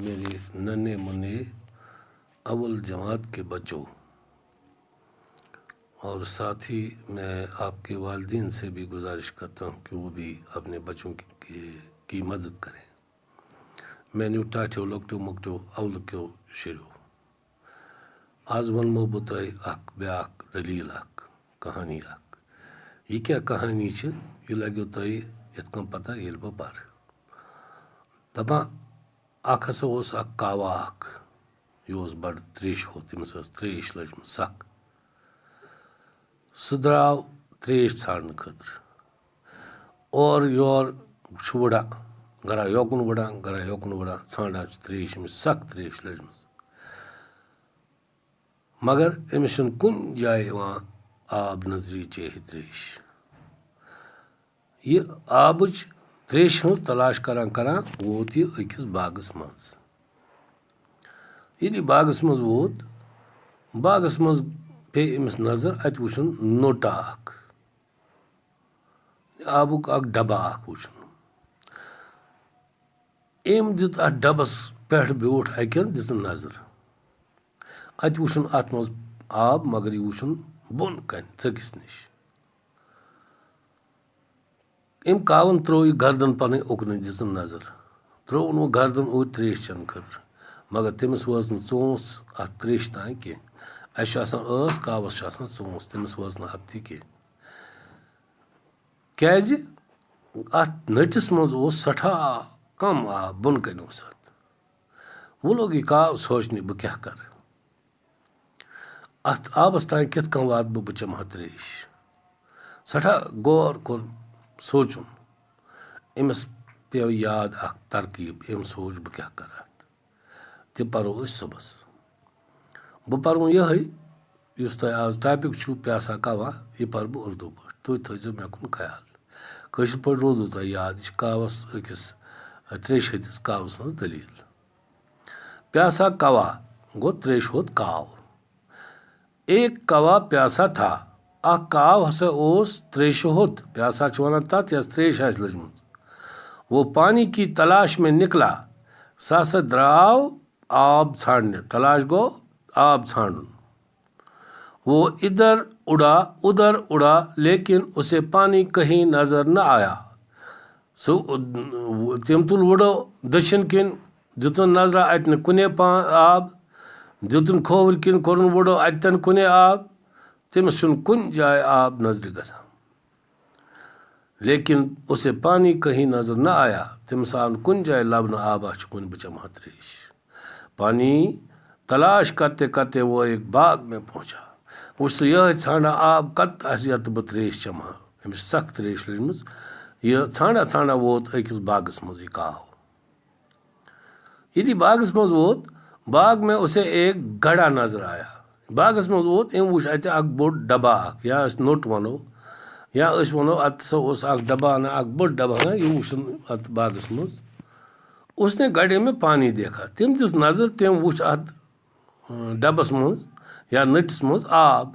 میرے ننھے منھے اول جماعت کے بچوں اور ساتھ ہی میں آپ کے والدین سے بھی گزارش کرتا ہوں کہ وہ بھی اپنے بچوں کی مدد کریں. میں نے ٹاٹھو لۄکٹیو مۄکٹیو اولکیو شُریو. آز ونمو بہٕ تۄہہِ اکھ بیٛاکھ دٔلیٖل اکھ کہانی اکھ. یہِ کیٛاہ کہانی چھِ یہِ لگیو تۄہہِ یِتھ کٔنۍ پتہ ییٚلہِ بہٕ پرٕ. دپان اکھ ہسا اوس اکھ کاوا اکھ یہِ اوس بڑٕ تریش ہوٚت تٔمِس ٲس تریش لٔجمٕژ سکھ. سُہ درٛاو تریش ژھانڈنہٕ خٲطرٕ اورٕ یور چھُ وٕڑان گرا یوکُن وٕڑان گرا یوکُن وٕڑان ژھانڈان چھُ تریش أمِس سکھ تریش لٔجمٕژ مگر أمِس چھُنہٕ کُنہِ جایہِ یِوان آب نظرِ یہِ چیٚیہِ تریش. یہِ آبٕچ تریشہِ ہٕنٛز تلاش کران کران ووت یہِ أکِس باغس منٛز. ییٚلہِ یہِ باغس منٛز ووت باغس منٛز پیٚیہِ أمِس نظر اَتہِ وٕچھُن نوٚٹا اکھ آبُک اکھ ڈبہٕ اکھ وٕچھُن. أمۍ دیُت اَتھ ڈبس پٮ۪ٹھ بیوٗٹھ اَکٮ۪ن دِژٕن نظر اَتہِ وٕچھُن اَتھ منٛز آب مگر یہِ وٕچھُن بۄن کَنہِ ژٔکِس نِش. أمۍ کاوَن ترٛوو یہِ گردن پنٕنۍ اُکنٕے دِژٕن نظر ترٛووُن وۄنۍ گردن اوٗرۍ تریش چٮ۪نہٕ خٲطرٕ مگر تٔمِس وٲژ نہٕ ژوٗنٛژھ اَتھ تریشہِ تانۍ کینٛہہ. اَسہِ چھُ آسان ٲس کاوَس چھُ آسان ژوٗنٛژھ تٔمِس وٲژ نہٕ اَتھ تہِ کینٛہہ کیٛازِ اَتھ نٔٹِس منٛز اوس سٮ۪ٹھاہ کم آب بۄن کَنہِ اوس اَتھ. وۄنۍ لوٚگ یہِ کاو سونٛچنہِ بہٕ کیٛاہ کَرٕ اَتھ آبس تانۍ کِتھ کٔنۍ واتہٕ بہٕ چٮ۪مہٕ ہا تریش. سٮ۪ٹھاہ غور کوٚر سونٛچُن أمِس پیٚو یاد اکھ ترکیٖب. أمۍ سوٗنٛچ بہٕ کیٛاہ کَرٕ اَتھ تہِ پرو أسۍ صُبحس. بہٕ پرٕ یِہوٚے یُس تۄہہِ آز ٹاپِک چھُو پیاسا کوا یہِ پرٕ بہٕ اُردو پٲٹھۍ تُہۍ تھٲیزیو مےٚ کُن خیال. کٲشِر پٲٹھۍ روٗدوٕ تۄہہِ یاد یہِ چھِ کاوَس أکِس تریشہِ ہتِس کاوٕ سٕنٛز دٔلیٖل. پیاسا کوا گوٚو تریشہِ ہوٚت کاو. ایک کوا پیاسا تھا. اکھ کاو ہسا اوس تریشہِ ہوٚت پیاسا چھِ ونان تتھ یۄس تریش آسہِ لٔجمٕژ. وہ پانی کی تلاش میں نکلا. سُہ ہسا درٛاو آب ژھانڈنہِ. تلاش گوٚو آب ژھانڈُن. وہ ادھر اڑا ادھر اڑا لیکن اسے پانی کہیں نظر نہ آیا. سُہ تٔمۍ تُل وُڑو دٔچھِنۍ کِنۍ دِتُن نظرا اَتہِ نہٕ کُنے آب دِتُن کھووٕرۍ کِنۍ کوٚرُن وُڑو اَتہِ تہِ نہٕ کُنے آب. تٔمِس چھُنہٕ کُنہِ جایہِ آب نظرِ گژھان. لیکن اسے پانی کہیں نظر نہ آیا. تٔمِس آو نہٕ کُنہِ جایہِ لبنہٕ آبا چھُ کُنہِ بہٕ چٮ۪مہٕ ہا تریش. پانی تلاش کرتے کرتے وہ ایک باغ میں پہنچا. وٕچھ سُہ یِہوٚے ژھانڈان آب کتھ آسہِ یَتہٕ بہٕ تریش چٮ۪مہٕ ہا. أمِس چھِ سخ تریش لٔجمٕژ. یہِ ژھانڈان ژھانڈان ووت أکِس باغس منٛز یہِ کاو. ییٚلہِ یہِ باغس منٛز ووت باغ میں اسے ایک گڑا نظر آیا. باغس منٛز ووت أمۍ وٕچھ اَتہِ اکھ بوٚڑ ڈبا اکھ یا أسۍ نوٚٹ ونو یا أسۍ ونو اَتہِ ہسا اوس اکھ ڈبا ہنا اکھ بٔڑ ڈبا ہنا یہِ وٕچھُن اَتھ باغس منٛز. اس نے گڑے میں پانی دیکھا. تٔمۍ دِژ نظر تٔمۍ وٕچھ اَتھ ڈبس منٛز یا نٔٹِس منٛز آب.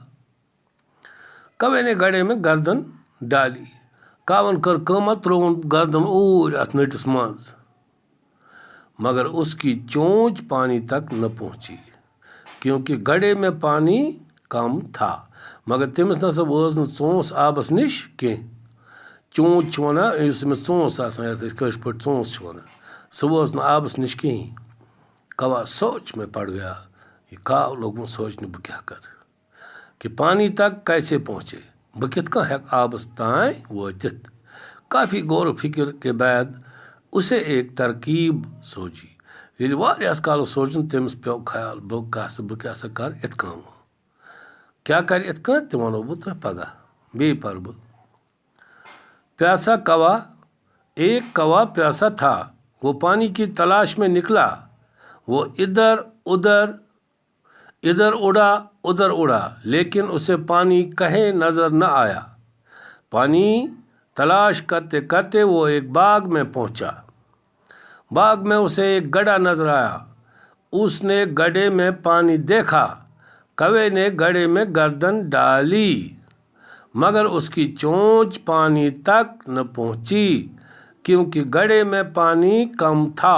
کوے نے گڑے میں گردن ڈالی. کاوَن کٔر کٲمہ ترٛووُن گردن اوٗرۍ اَتھ نٔٹِس منٛز مگر اس کی چونچ پانی تک نہ پہنچی کیونکہ گڑے میں پانی کم تھا. مگر تٔمِس نسا وٲژ نہٕ ژوٗنٛژھ آبس نِش کینٛہہ. چونچ چھِ ونان یُس أمِس ژوٗنٛژھ آسان یَتھ أسۍ کٲشِر پٲٹھۍ ژوٗنٛژھ چھِ ونان سُہ وٲژ نہٕ آبس نِش کِہیٖنۍ. کوا سوچ میں پڑ گیا. یہِ کاو لوٚگ وۄنۍ سونٛچنہِ بہٕ کیٛاہ کَرٕ کہ پانی تک کیسے پہنچے. بہٕ کِتھ کٔنۍ ہٮ۪کہٕ آبس تانۍ وٲتِتھ. کافی غور و فکر کے بعد اسے ایک ترکیب سوچی. ییٚلہِ واریاہس کالس سونٛچُن تٔمِس پیوٚو خیال بہٕ کیٛاہ سا کَرٕ یِتھ کٔنۍ. کیٛاہ کَرِ یِتھ کٔنۍ تہِ وَنو بہٕ تۄہہِ پگاہ. بیٚیہِ پرٕ بہٕ. پیاسا کوا ایک کوا پیاسا تھا. وہ پانی کی تلاش میں نکلا. وہ ادھر ادھر اڑا لیکن اسے پانی کہیں نظر نہ آیا. پانی تلاش کرتے کرتے وہ ایک باغ میں پہنچا. باغ میں اسے ایک گڑھا نظر آیا. اس نے گڑھے میں پانی دیکھا. کوے نے گڑھے میں گردن ڈالی مگر اس کی چونچ پانی تک نہ پہنچی کیونکہ گڑھے میں پانی کم تھا.